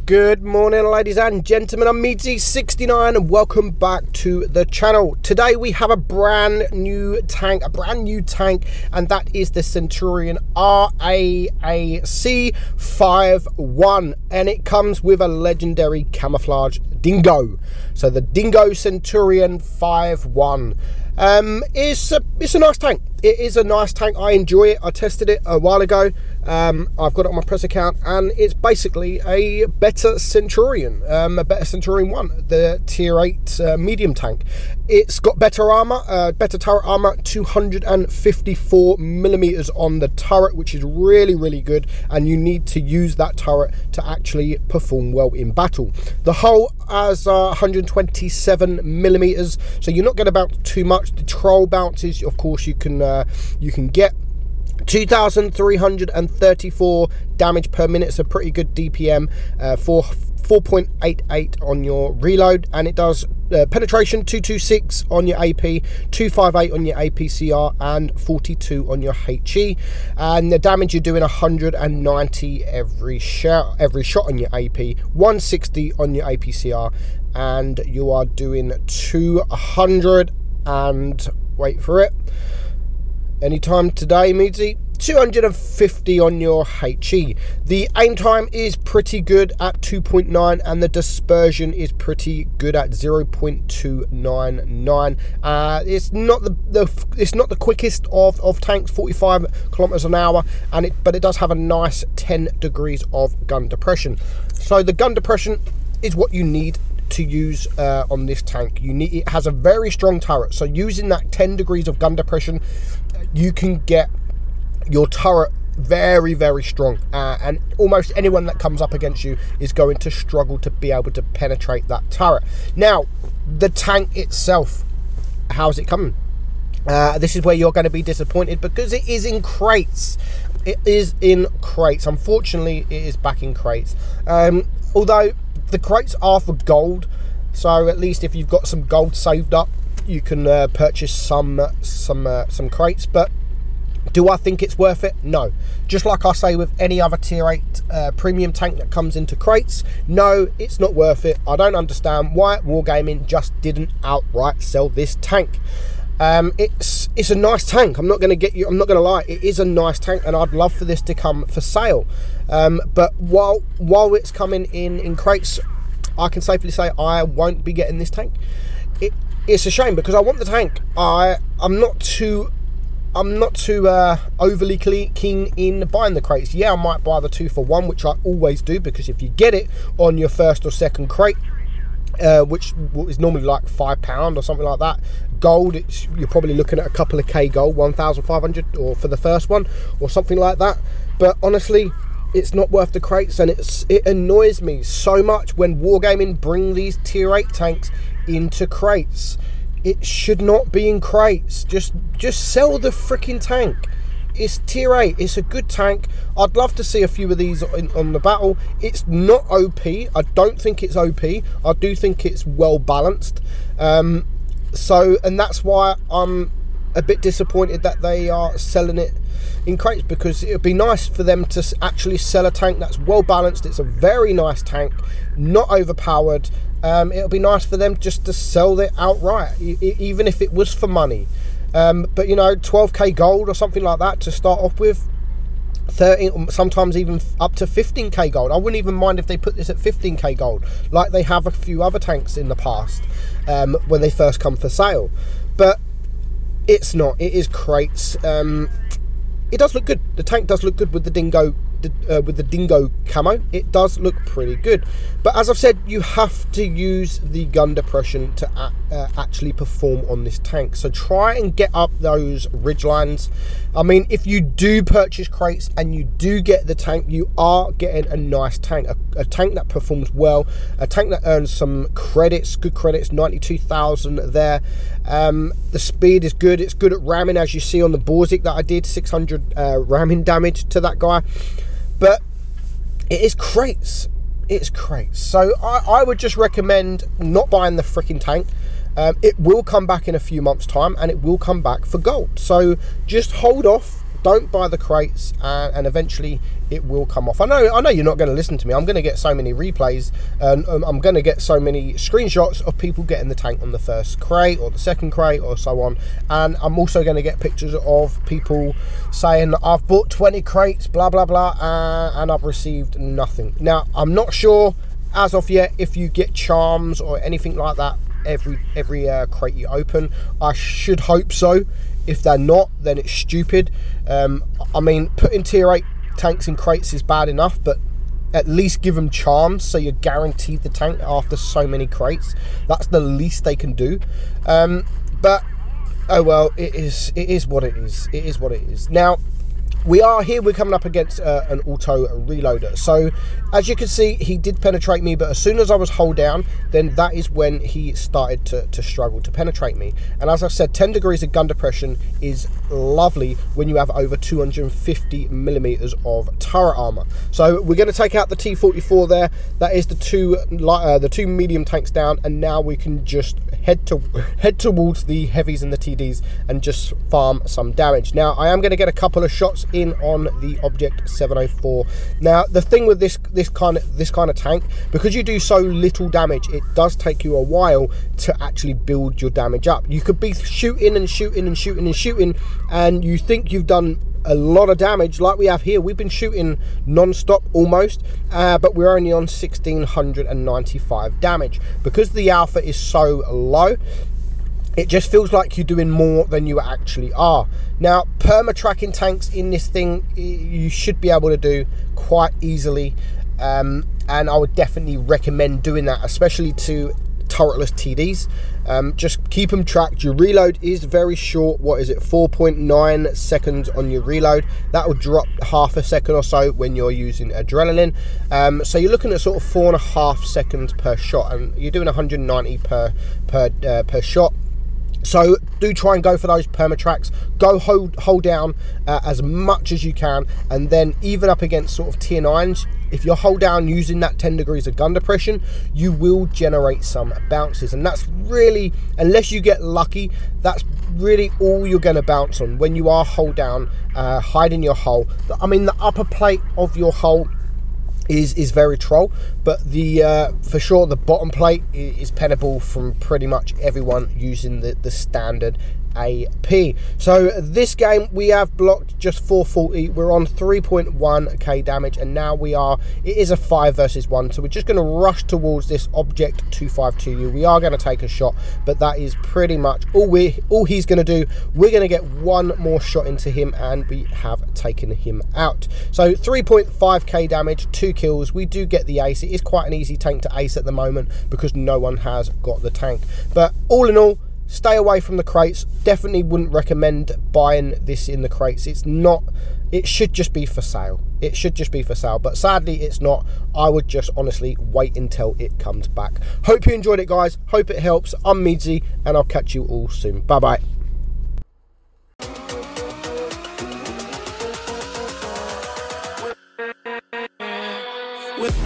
Good morning, ladies and gentlemen. I'm meadsy69 and welcome back to the channel. Today we have a brand new tank, and that is the Centurion RAAC 5.1, and it comes with a legendary camouflage dingo. So the Dingo Centurion 5.1. It's a nice tank. It is a nice tank. I enjoy it. I tested it a while ago. I've got it on my press account, and it's basically a better Centurion, a better Centurion 1, the tier 8 medium tank. It's got better armor, better turret armor, 254mm on the turret, which is really good, and you need to use that turret to actually perform well in battle. The hull has 127mm, so you're not going to bounce too much. The troll bounces, of course, you can get 2,334 damage per minute. It's a pretty good DPM for 4.88 on your reload, and it does penetration 226 on your AP, 258 on your APCR, and 42 on your HE. And the damage you're doing 190 every shot on your AP, 160 on your APCR, and you are doing 200 and wait for it. Anytime today, Meadsy, 250 on your HE. The aim time is pretty good at 2.9, and the dispersion is pretty good at 0.299. It's not the quickest of tanks, 45 kilometers an hour, but it does have a nice 10 degrees of gun depression. So the gun depression is what you need to use on this tank. It has a very strong turret, so using that 10 degrees of gun depression, you can get your turret very strong, and almost anyone that comes up against you is going to struggle to be able to penetrate that turret. Now, the tank itself, how's it coming? This is where you're going to be disappointed, because it is in crates. It is in crates. Unfortunately, it is back in crates. Although the crates are for gold, so at least if you've got some gold saved up, you can purchase some crates. But do I think it's worth it? No. Just like I say with any other tier 8 premium tank that comes into crates, no, it's not worth it. I don't understand why Wargaming just didn't outright sell this tank. It's a nice tank. I'm not going to lie, it is a nice tank, and I'd love for this to come for sale. But while it's coming in crates, I can safely say I won't be getting this tank. It's a shame, because I want the tank. I'm not too overly keen in buying the crates. Yeah, I might buy the 2-for-1, which I always do, because if you get it on your first or second crate, which is normally like £5 or something like that, gold, you're probably looking at a couple of K gold, 1,500 or for the first one or something like that. But honestly, it's not worth the crates, and it annoys me so much when Wargaming bring these tier 8 tanks into crates. It should not be in crates. Just sell the freaking tank. It's tier 8. It's a good tank. I'd love to see a few of these on the battle. It's not OP. I don't think it's OP. I do think it's well balanced. And that's why I'm a bit disappointed that they are selling it in crates, because it would be nice for them to actually sell a tank that's well balanced. It's a very nice tank, not overpowered. It'll be nice for them just to sell it outright, even if it was for money. But you know, 12k gold or something like that to start off with, 13, sometimes even up to 15k gold. I wouldn't even mind if they put this at 15k gold, like they have a few other tanks in the past when they first come for sale. But it's not. It is crates. It does look good. The tank does look good with the dingo. With the dingo camo, it does look pretty good. But as I've said, you have to use the gun depression to actually perform on this tank. So try and get up those ridge lines. I mean, if you do purchase crates and you do get the tank, you are getting a nice tank, a tank that performs well, a tank that earns some credits, good credits, 92,000 there. The speed is good. It's good at ramming, as you see on the Borzik that I did, 600 ramming damage to that guy. But it is crates. It's crates. So I would just recommend not buying the freaking tank. It will come back in a few months' time, and it will come back for gold. So just hold off, don't buy the crates, and eventually it will come off. I know you're not going to listen to me. I'm going to get so many replays, and I'm going to get so many screenshots of people getting the tank on the first crate or the second crate or so on, and I'm also going to get pictures of people saying I've bought 20 crates, blah blah blah, and I've received nothing. Now, I'm not sure as of yet if you get charms or anything like that every crate you open. I should hope so. If they're not, then it's stupid. I mean, putting tier 8 tanks in crates is bad enough, but at least give them charms so you're guaranteed the tank after so many crates. That's the least they can do. But oh well, it is what it is. It is what it is. Now, we're coming up against an auto reloader. So as you can see, he did penetrate me, but as soon as I was hold down, then that is when he started to struggle to penetrate me. And as I said, 10 degrees of gun depression is lovely when you have over 250 millimeters of turret armor. So we're going to take out the T-44 there. That is the two medium tanks down, and now we can just head towards the heavies and the TDs and just farm some damage. Now, I am going to get a couple of shots in on the Object 704. Now, the thing with this kind of tank, because you do so little damage, it does take you a while to actually build your damage up. You could be shooting and shooting and shooting and shooting, and you think you've done a lot of damage like we have here. We've been shooting non-stop almost, but we're only on 1695 damage because the alpha is so low. It just feels like you're doing more than you actually are. Now, perma-tracking tanks in this thing, you should be able to do quite easily, and I would definitely recommend doing that, especially to turretless TDs. Just keep them tracked. Your reload is very short. What is it, 4.9 seconds on your reload? That will drop half a second or so when you're using adrenaline. So you're looking at sort of 4.5 seconds per shot, and you're doing 190 per shot. So do try and go for those perma tracks. Go hold down as much as you can, and then even up against sort of tier 9s, if you hold down using that 10 degrees of gun depression, you will generate some bounces, and that's really, unless you get lucky, that's really all you're going to bounce on when you are hold down, hiding your hull. I mean, the upper plate of your hull is very troll, but the for sure the bottom plate is pennable from pretty much everyone using the standard AP. So this game we have blocked just 440. We're on 3.1k damage, and now it is a 5 versus 1, so we're just going to rush towards this Object 252U. We are going to take a shot, but that is pretty much all he's going to do. We're going to get one more shot into him, and we have taken him out. So 3.5k damage, 2 kills. We do get the ace. It is quite an easy tank to ace at the moment because no one has got the tank, but all in all, stay away from the crates. Definitely wouldn't recommend buying this in the crates. It's not, it should just be for sale. It should just be for sale, but sadly it's not. I would just honestly wait until it comes back. Hope you enjoyed it, guys. Hope it helps. I'm Meadsy, and I'll catch you all soon. Bye bye. With